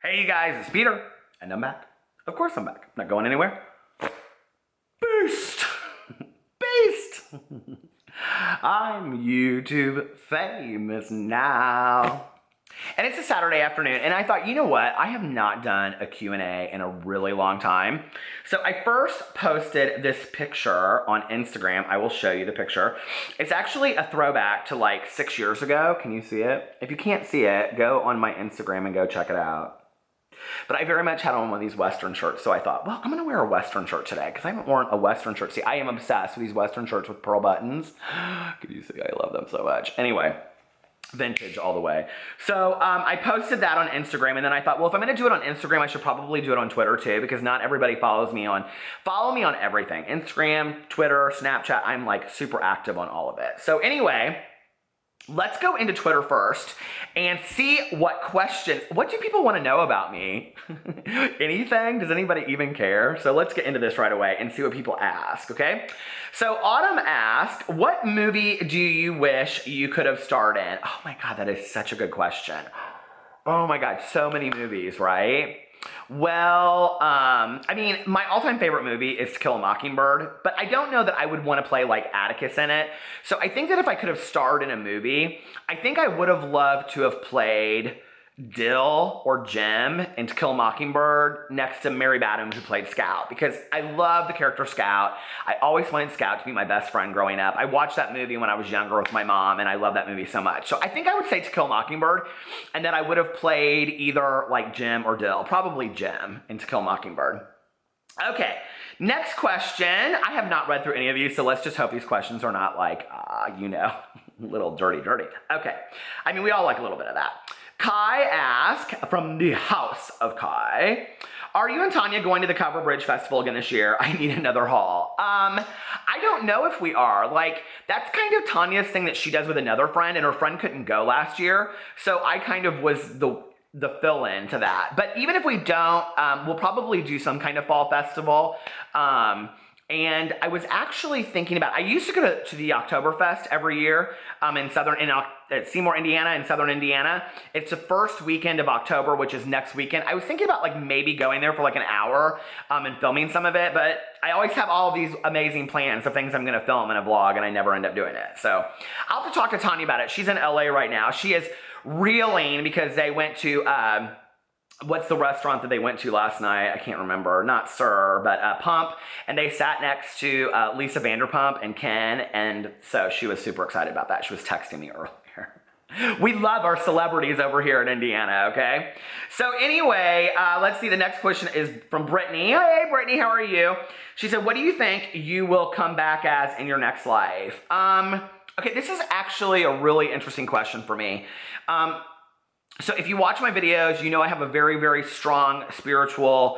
Hey you guys, it's Peter, and I'm back. Of course I'm back. I'm not going anywhere. Beast! Beast! I'm YouTube famous now. And it's a Saturday afternoon, and I thought, you know what? I have not done a Q&A in a really long time. So I first posted this picture on Instagram. I will show you the picture. It's actually a throwback to like 6 years ago. Can you see it? If you can't see it, go on my Instagram and go check it out. But I very much had on one of these Western shirts, so I thought, well, I'm going to wear a Western shirt today, because I haven't worn a Western shirt. See, I am obsessed with these Western shirts with pearl buttons. Can you see? I love them so much. Anyway, vintage all the way. So I posted that on Instagram, and then I thought, well, if I'm going to do it on Instagram, I should probably do it on Twitter too, because not everybody follows me on, follow me on everything. Instagram, Twitter, Snapchat, I'm like super active on all of it. So anyway, let's go into Twitter first and see what do people want to know about me? Anything? Does anybody even care? So let's get into this right away and see what people ask, okay? So Autumn asked, what movie do you wish you could have starred in? Oh my God, that is such a good question. Oh my God, so many movies, right? Well, I mean, my all-time favorite movie is To Kill a Mockingbird, but I don't know that I would want to play like Atticus in it. So I think that if I could have starred in a movie, I think I would have loved to have played Dill or Jim in To Kill a Mockingbird next to Mary Badham, who played Scout, because I love the character Scout. I always wanted Scout to be my best friend growing up. I watched that movie when I was younger with my mom, and I love that movie so much. So I think I would say To Kill a Mockingbird, and then I would have played either like Jim or Dill, probably Jim in To Kill a Mockingbird. Okay, next question. I have not read through any of these, so let's just hope these questions are not like, you know, a little dirty. Okay, I mean, we all like a little bit of that. Kai asked, from the house of Kai, are you and Tanya going to the Cover Bridge Festival again this year? I need another haul. I don't know if we are. Like, that's kind of Tanya's thing that she does with another friend, and her friend couldn't go last year, so I kind of was the fill-in to that. But even if we don't, we'll probably do some kind of fall festival. And I was actually thinking about, I used to go to the Oktoberfest every year at Seymour, Indiana, in southern Indiana. It's the first weekend of October, which is next weekend. I was thinking about like maybe going there for like an hour and filming some of it, but I always have all of these amazing plans of things I'm gonna film in a vlog, and I never end up doing it. So I'll have to talk to Tanya about it. She's in LA right now. She is reeling because they went to, what's the restaurant that they went to last night? I can't remember. Not Sir, but Pump. And they sat next to Lisa Vanderpump and Ken. And so she was super excited about that. She was texting me earlier. We love our celebrities over here in Indiana, okay? So anyway, let's see. The next question is from Brittany. Hey, Brittany, how are you? She said, what do you think you will come back as in your next life? Okay, this is actually a really interesting question for me. So if you watch my videos, you know I have a very, very strong spiritual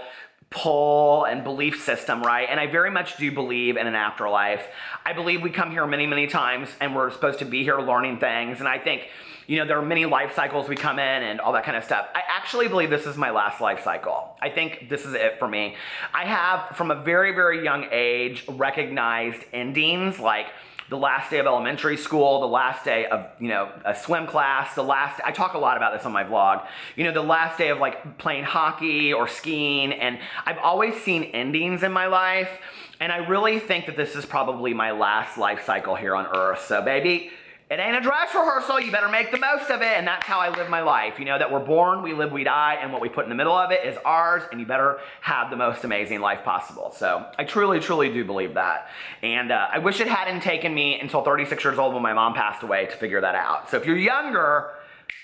pull and belief system, right? And I very much do believe in an afterlife. I believe we come here many, many times, and we're supposed to be here learning things. And I think, you know, there are many life cycles we come in and all that kind of stuff. I actually believe this is my last life cycle. I think this is it for me. I have, from a very, very young age, recognized endings, like the last day of elementary school, the last day of, you know, a swim class, I talk a lot about this on my vlog, you know, the last day of like playing hockey or skiing, and I've always seen endings in my life, and I really think that this is probably my last life cycle here on Earth. So baby, it ain't a dress rehearsal, you better make the most of it, and that's how I live my life. You know that we're born, we live, we die, and what we put in the middle of it is ours, and you better have the most amazing life possible. So I truly, truly do believe that. And I wish it hadn't taken me until 36 years old when my mom passed away to figure that out. So if you're younger,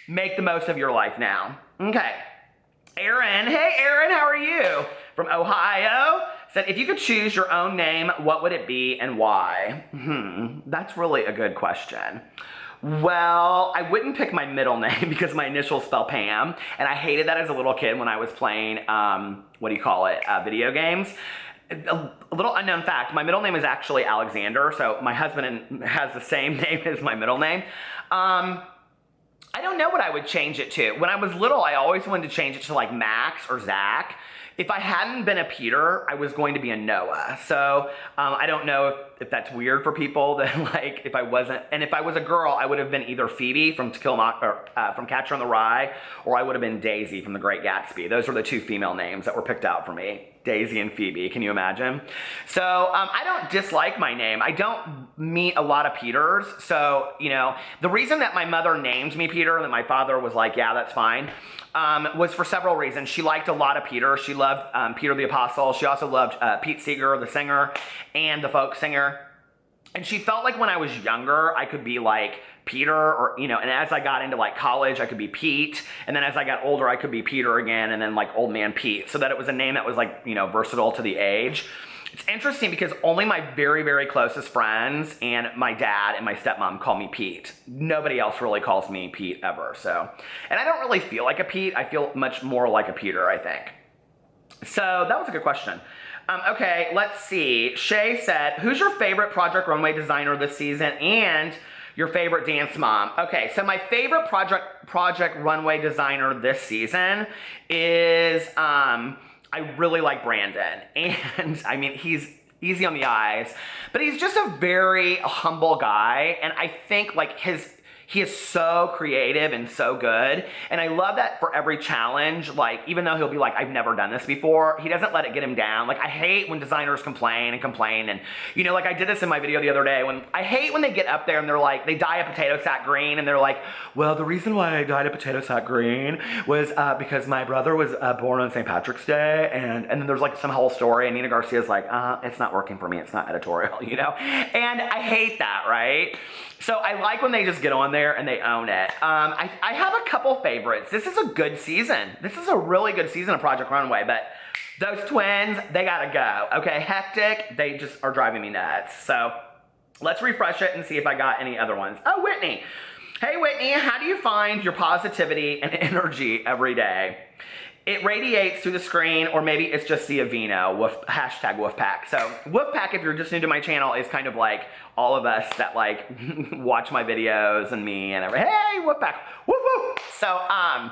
make the most of your life now. Okay. Aaron, hey Aaron, how are you? From Ohio, said, if you could choose your own name, what would it be and why? That's really a good question. Well, I wouldn't pick my middle name because my initials spell Pam, and I hated that as a little kid when I was playing, video games. A little unknown fact, my middle name is actually Alexander, so my husband has the same name as my middle name. I don't know what I would change it to. When I was little, I always wanted to change it to like Max or Zach. If I hadn't been a Peter, I was going to be a Noah. So I don't know if that's weird for people, then like if I wasn't, and if I was a girl, I would have been either Phoebe from from Catcher in the Rye, or I would have been Daisy from The Great Gatsby. Those were the two female names that were picked out for me. Daisy and Phoebe, can you imagine? So I don't dislike my name. I don't meet a lot of Peters. So, you know, the reason that my mother named me Peter and that my father was like, yeah, that's fine, was for several reasons. She liked a lot of Peter. She loved Peter the Apostle. She also loved Pete Seeger, the singer, and the folk singer. And she felt like when I was younger, I could be like Peter, or, you know, and as I got into like college, I could be Pete. And then as I got older, I could be Peter again, and then like Old Man Pete. So that it was a name that was like, you know, versatile to the age. It's interesting because only my very, very closest friends and my dad and my stepmom call me Pete. Nobody else really calls me Pete ever. So, and I don't really feel like a Pete. I feel much more like a Peter, I think. So that was a good question. Okay, let's see. Shay said, who's your favorite Project Runway designer this season and your favorite dance mom? Okay, so my favorite Project Runway designer this season is, I really like Brandon. And I mean, he's easy on the eyes, but he's just a very humble guy. And I think like he is so creative and so good. And I love that for every challenge, like, even though he'll be like, I've never done this before, he doesn't let it get him down. Like, I hate when designers complain. And, you know, like I did this in my video the other day, when I hate when they get up there and they're like, they dye a potato sack green and they're like, well, the reason why I dyed a potato sack green was because my brother was born on St. Patrick's Day. And then there's like some whole story, and Nina Garcia's like, it's not working for me. It's not editorial, you know? And I hate that, right? So I like when they just get on there and they own it. I have a couple favorites. This is a good season. This is a really good season of Project Runway, but those twins, they gotta go. Okay, Hectic, they just are driving me nuts. So let's refresh it and see if I got any other ones. Oh, Whitney. Hey, Whitney, how do you find your positivity and energy every day? It radiates through the screen, or maybe it's just the Aveeno, hashtag Woofpack. So Woofpack, if you're just new to my channel, is kind of like all of us that like watch my videos and me and everything. Hey, Woofpack, woof woof. So, how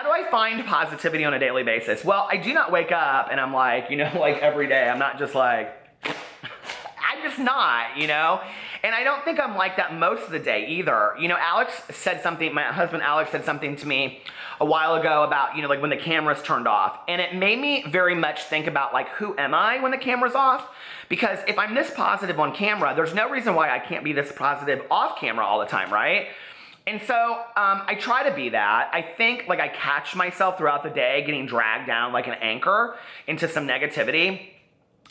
do I find positivity on a daily basis? Well, I do not wake up and I'm like, you know, like every day, I'm not just like, I'm just not, you know? And I don't think I'm like that most of the day either. You know, Alex said something, my husband Alex said something to me a while ago about, you know, like when the camera's turned off. And it made me very much think about like, who am I when the camera's off? Because if I'm this positive on camera, there's no reason why I can't be this positive off camera all the time, right? And so I try to be that. I think like I catch myself throughout the day getting dragged down like an anchor into some negativity.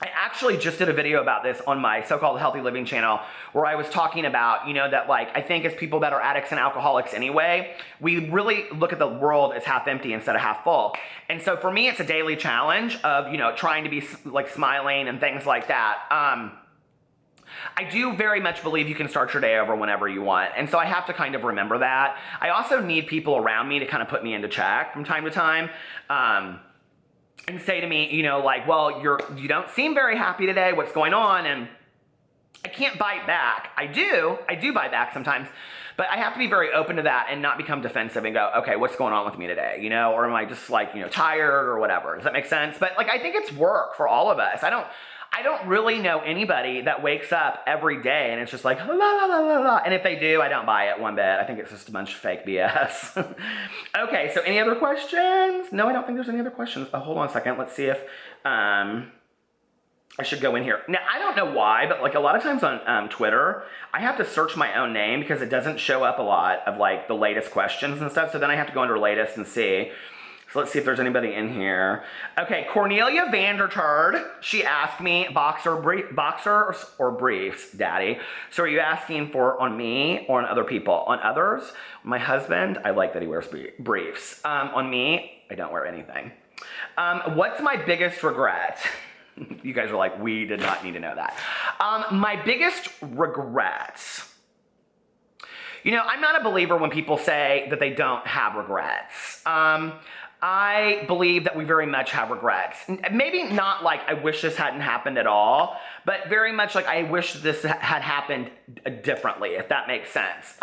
I actually just did a video about this on my so-called Healthy Living channel, where I was talking about, you know, that like, I think as people that are addicts and alcoholics anyway, we really look at the world as half empty instead of half full. And so for me, it's a daily challenge of, you know, trying to be like smiling and things like that. I do very much believe you can start your day over whenever you want. And so I have to kind of remember that. I also need people around me to kind of put me into check from time to time. And say to me, you know, like, well, you don't seem very happy today. What's going on? And I can't bite back. I do bite back sometimes, but I have to be very open to that and not become defensive and go, okay, what's going on with me today? You know, or am I just like, you know, tired or whatever? Does that make sense? But like, I think it's work for all of us. I don't really know anybody that wakes up every day and it's just like, la, la, la, la, la. And if they do, I don't buy it one bit. I think it's just a bunch of fake BS. Okay, so any other questions? No, I don't think there's any other questions. Oh, hold on a second. Let's see if I should go in here. Now, I don't know why, but like a lot of times on Twitter, I have to search my own name because it doesn't show up a lot of like the latest questions and stuff. So then I have to go under latest and see. So let's see if there's anybody in here. Okay, Cornelia Vanderturd, she asked me, boxer or briefs, Daddy? So are you asking for on me or on other people? On others? My husband, I like that he wears briefs. On me, I don't wear anything. What's my biggest regret? You guys are like, we did not need to know that. My biggest regrets. You know, I'm not a believer when people say that they don't have regrets. I believe that we very much have regrets. Maybe not like, I wish this hadn't happened at all, but very much like, I wish this had happened differently, if that makes sense.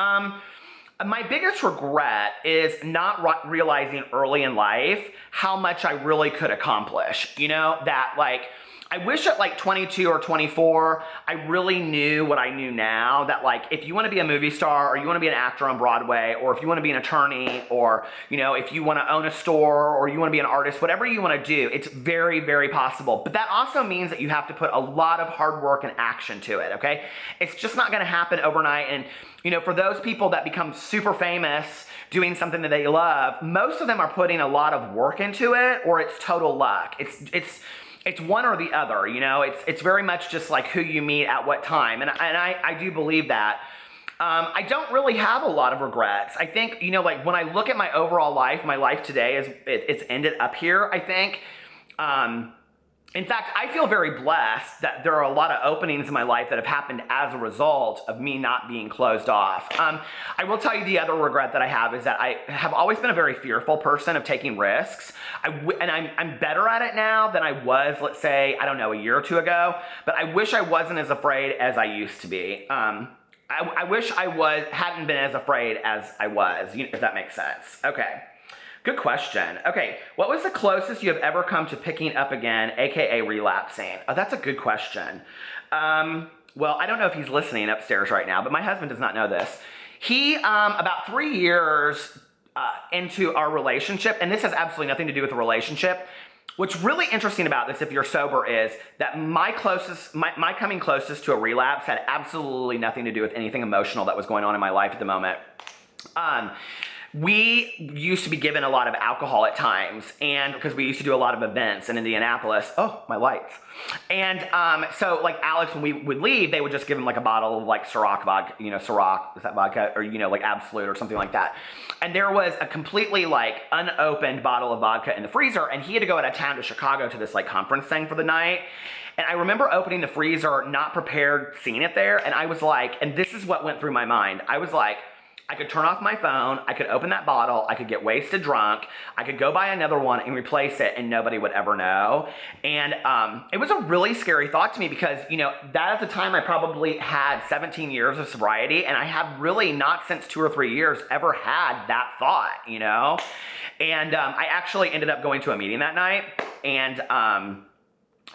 My biggest regret is not realizing early in life how much I really could accomplish. You know, that like, I wish at like 22 or 24, I really knew what I knew now, that like, if you want to be a movie star, or you want to be an actor on Broadway, or if you want to be an attorney, or, you know, if you want to own a store, or you want to be an artist, whatever you want to do, it's very, very possible. But that also means that you have to put a lot of hard work and action to it, okay? It's just not going to happen overnight. And, you know, for those people that become super famous doing something that they love, most of them are putting a lot of work into it, or it's total luck. It's one or the other, you know. It's very much just like who you meet at what time, and I do believe that. I don't really have a lot of regrets. I think, you know, like when I look at my overall life, my life today it's ended up here, I think. In fact, I feel very blessed that there are a lot of openings in my life that have happened as a result of me not being closed off. I will tell you the other regret that I have is that I have always been a very fearful person of taking risks. And I'm better at it now than I was, let's say, I don't know, a year or two ago. But I wish I wasn't as afraid as I used to be. I wish I hadn't been as afraid as I was, if that makes sense. Okay. Good question. Okay, what was the closest you have ever come to picking up again, aka relapsing? Oh, that's a good question. Well, I don't know if he's listening upstairs right now, but my husband does not know this. He, about 3 years into our relationship, and this has absolutely nothing to do with the relationship. What's really interesting about this, if you're sober, is that my coming closest to a relapse had absolutely nothing to do with anything emotional that was going on in my life at the moment. We used to be given a lot of alcohol at times, and because we used to do a lot of events in Indianapolis. Oh, my lights. And so like Alex, when we would leave, they would just give him like a bottle of like Ciroc vodka, you know, Ciroc, is that vodka? Or, you know, like Absolute or something like that. And there was a completely like unopened bottle of vodka in the freezer, and he had to go out of town to Chicago to this like conference thing for the night. And I remember opening the freezer, not prepared, seeing it there, and I was like, and this is what went through my mind. I was like, I could turn off my phone, I could open that bottle, I could get wasted drunk, I could go buy another one and replace it and nobody would ever know. And it was a really scary thought to me because, you know, that at the time I probably had 17 years of sobriety, and I have really not since 2 or 3 years ever had that thought, you know? And I actually ended up going to a meeting that night and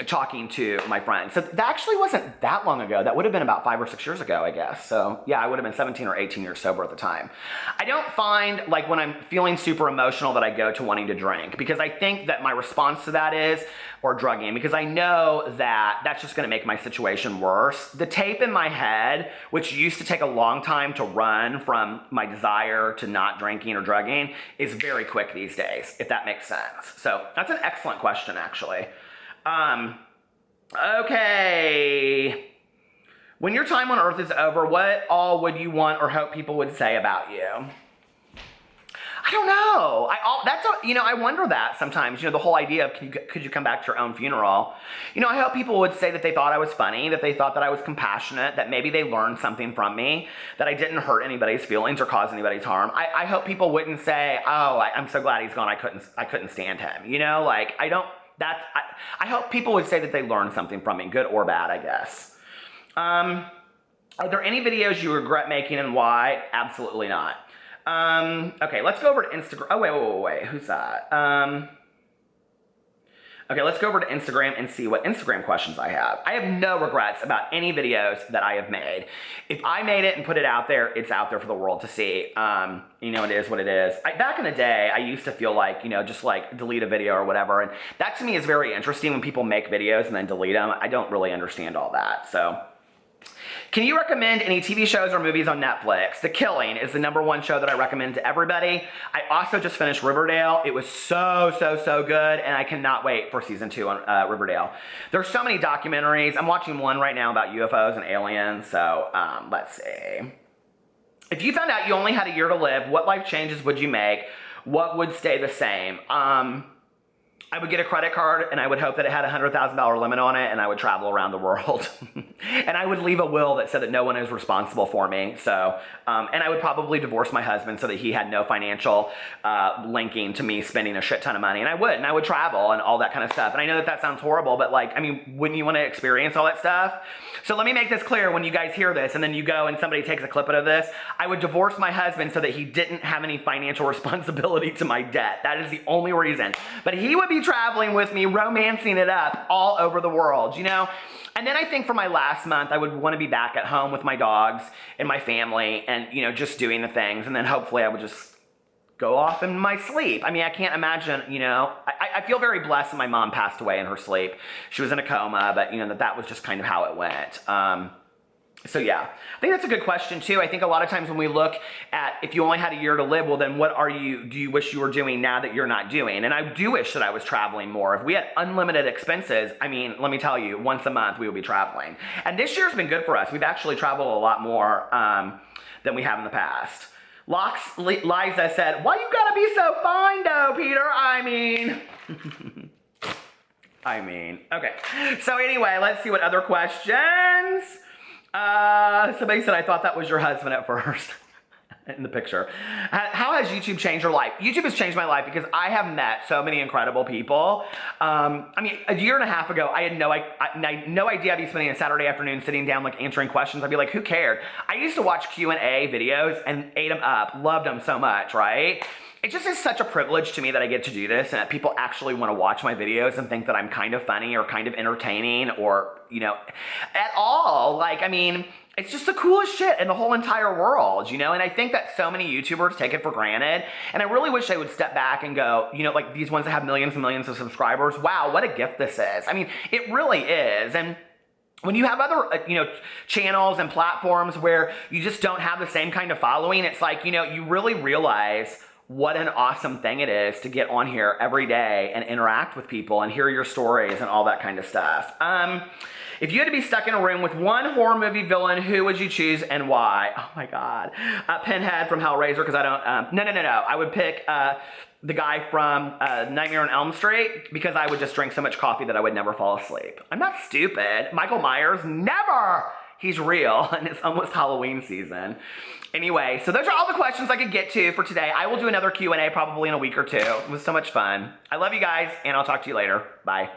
talking to my friend. So that actually wasn't that long ago. That would have been about 5 or 6 years ago, I guess. So yeah, I would have been 17 or 18 years sober at the time. I don't find like when I'm feeling super emotional that I go to wanting to drink, because I think that my response to that is, or drugging, because I know that that's just going to make my situation worse. The tape in my head, which used to take a long time to run from my desire to not drinking or drugging, is very quick these days, if that makes sense. So that's an excellent question, actually. Okay. When your time on Earth is over, what all would you want or hope people would say about you? I don't know. I wonder that sometimes, you know, the whole idea of could you come back to your own funeral? You know, I hope people would say that they thought I was funny, that they thought that I was compassionate, that maybe they learned something from me, that I didn't hurt anybody's feelings or cause anybody's harm. I hope people wouldn't say, oh, I'm so glad he's gone, I couldn't stand him. You know, like, I hope people would say that they learned something from me, good or bad, I guess. Are there any videos you regret making and why? Absolutely not. Okay, let's go over to Instagram. Oh, wait, who's that? Okay, let's go over to Instagram and see what Instagram questions I have. I have no regrets about any videos that I have made. If I made it and put it out there, it's out there for the world to see. You know, it is what it is. Back in the day, I used to feel like, you know, just like delete a video or whatever. And that to me is very interesting when people make videos and then delete them. I don't really understand all that, so. Can you recommend any TV shows or movies on Netflix? The Killing is the #1 show that I recommend to everybody. I also just finished Riverdale. It was so good, and I cannot wait for season 2 on Riverdale. There's so many documentaries. I'm watching one right now about UFOs and aliens, so let's see. If you found out you only had a year to live, what life changes would you make? What would stay the same? I would get a credit card and I would hope that it had a $100,000 limit on it and I would travel around the world. And I would leave a will that said that no one is responsible for me. So, and I would probably divorce my husband so that he had no financial linking to me spending a shit ton of money. And I would travel and all that kind of stuff. And I know that that sounds horrible, but like, I mean, wouldn't you want to experience all that stuff? So let me make this clear when you guys hear this and then you go and somebody takes a clip out of this. I would divorce my husband so that he didn't have any financial responsibility to my debt. That is the only reason. But he would be traveling with me, romancing it up all over the world, you know? And then I think for my last month, I would want to be back at home with my dogs and my family and, you know, just doing the things. And then hopefully I would just go off in my sleep. I mean, I can't imagine, you know, I feel very blessed that my mom passed away in her sleep. She was in a coma, but, you know, that was just kind of how it went. So yeah, I think that's a good question too. I think a lot of times when we look at if you only had a year to live, well then what do you wish you were doing now that you're not doing? And I do wish that I was traveling more. If we had unlimited expenses, I mean, let me tell you, once a month we would be traveling. And this year's been good for us. We've actually traveled a lot more than we have in the past. Liza said, why you gotta be so fine though, Peter? I mean, okay. So anyway, let's see what other questions. Somebody said, I thought that was your husband at first in the picture. How has YouTube changed your life? YouTube has changed my life because I have met so many incredible people. I mean, a year and a half ago, I had no idea I'd be spending a Saturday afternoon sitting down, like answering questions. I'd be like, who cared? I used to watch Q&A videos and ate them up, loved them so much, right? It just is such a privilege to me that I get to do this and that people actually want to watch my videos and think that I'm kind of funny or kind of entertaining or, you know, at all. Like, I mean, it's just the coolest shit in the whole entire world, you know? And I think that so many YouTubers take it for granted. And I really wish they would step back and go, you know, like these ones that have millions and millions of subscribers, wow, what a gift this is. I mean, it really is. And when you have other, you know, channels and platforms where you just don't have the same kind of following, it's like, you know, you really realize what an awesome thing it is to get on here every day and interact with people and hear your stories and all that kind of stuff. If you had to be stuck in a room with one horror movie villain, who would you choose and why? Oh my God. Pinhead from Hellraiser, because I don't, no. I would pick the guy from Nightmare on Elm Street because I would just drink so much coffee that I would never fall asleep. I'm not stupid. Michael Myers, never. He's real, and it's almost Halloween season. Anyway, so those are all the questions I could get to for today. I will do another Q&A probably in a week or two. It was so much fun. I love you guys, and I'll talk to you later. Bye.